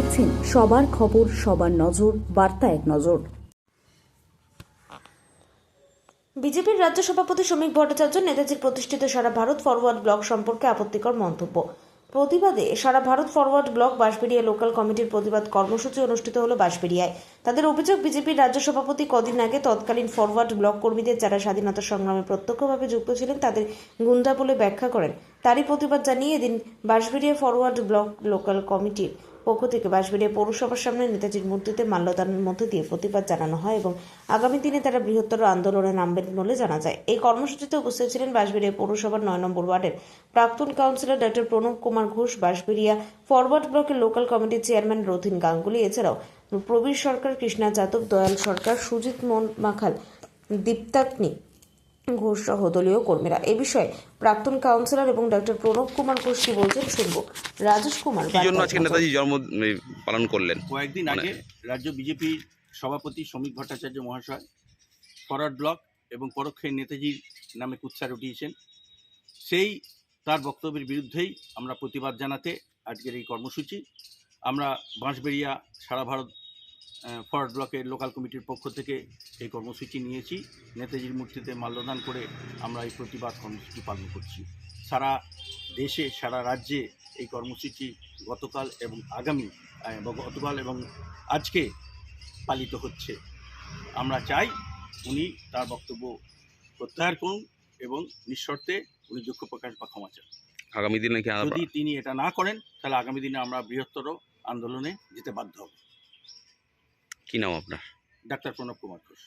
দেখছেন সবার খবর, সবার নজর, বার্তা এক নজর। বিজেপির রাজ্য সভাপতি শ্রমিক ভট্টাচার্য নেতাজির প্রতিষ্ঠিত সারা ভারত ফরওয়ার্ড ব্লক সম্পর্কে আপত্তিকর মন্তব্য। প্রতিবাদে সারা Bharat Forward Bloc Bansberia local কমিটির প্রতিবাদ কর্মসূচি অনুষ্ঠিত হলো বাঁশবেড়িয়ায়। তাদের অভিযোগ, বিজেপির রাজ্য সভাপতি কদিন আগে তৎকালীন ফরওয়ার্ড ব্লক কর্মীদের যারা স্বাধীনতা সংগ্রামে প্রত্যক্ষভাবে যুক্ত ছিলেন তাদের গুন্ডা বলে ব্যাখ্যা করেন। তারই প্রতিবাদ জানিয়ে এদিন বাঁশবেড়িয়া ফরওয়ার্ড ব্লক লোকাল কমিটির পক্ষ থেকে বাঁশবেড়িয়া পৌরসভার সামনে নেতাজির মূর্তিতে মাল্যদানের মধ্য দিয়ে প্রতিবাদ জানানো হয় এবং আগামী দিনে তারা বৃহত্তর আন্দোলনে নামবেন বলে জানা যায়। এই কর্মসূচিতে উপস্থিত ছিলেন বাঁশবেড়িয়া পৌরসভার 9 নম্বর ওয়ার্ডের প্রাক্তন councillor doctor Pranab Kumar Ghosh, Bansberia forward ব্লকের লোকাল কমিটির চেয়ারম্যান রথিন গাঙ্গুলি, এছাড়াও প্রবীর সরকার, কৃষ্ণা যাদব, দয়াল সরকার, সুজিত মাখাল, দীপ্তাগ্নি ঘোষ সহ দলীয় কর্মীরা। এ বিষয়ে প্রাক্তন কাউন্সিলর এবং ডক্টর প্রণব কুমার ঘোষ কি বলছেন শুনব। রাজেশ কুমার কি জন্য আজকে নেতাজি জন্ম পালন করলেন? কয়েকদিন আগে রাজ্য বিজেপির সভাপতি শ্রমিক ভট্টাচার্য মহাশয় ফরওয়ার্ড ব্লক এবং পরোক্ষে নেতাজির নামে কুৎসার উঠিয়েছেন। সেই তার বক্তব্যের বিরুদ্ধেই আমরা প্রতিবাদ জানাতে আজকের এই কর্মসূচি। আমরা বাঁশবেড়িয়া সারা ভারত ফরওয়ার্ড ব্লকের লোকাল কমিটির পক্ষ থেকে এই কর্মসূচি নিয়েছি। নেতাজির মূর্তিতে মাল্যদান করে আমরা এই প্রতিবাদ কর্মসূচি পালন করছি। সারা দেশে, সারা রাজ্যে এই কর্মসূচি গতকাল এবং গতকাল এবং আজকে পালিত হচ্ছে। আমরা চাই উনি তার বক্তব্য প্রত্যাহার করুন এবং নিঃশর্তে উনি দুঃখ প্রকাশ বা ক্ষমা চান। আগামী দিনে কি যদি তিনি এটা না করেন তাহলে আগামী দিনে আমরা বৃহত্তর আন্দোলনে যেতে বাধ্য হব। কি নাম আপনার? ডাক্তার প্রণব কুমার ঘোষ।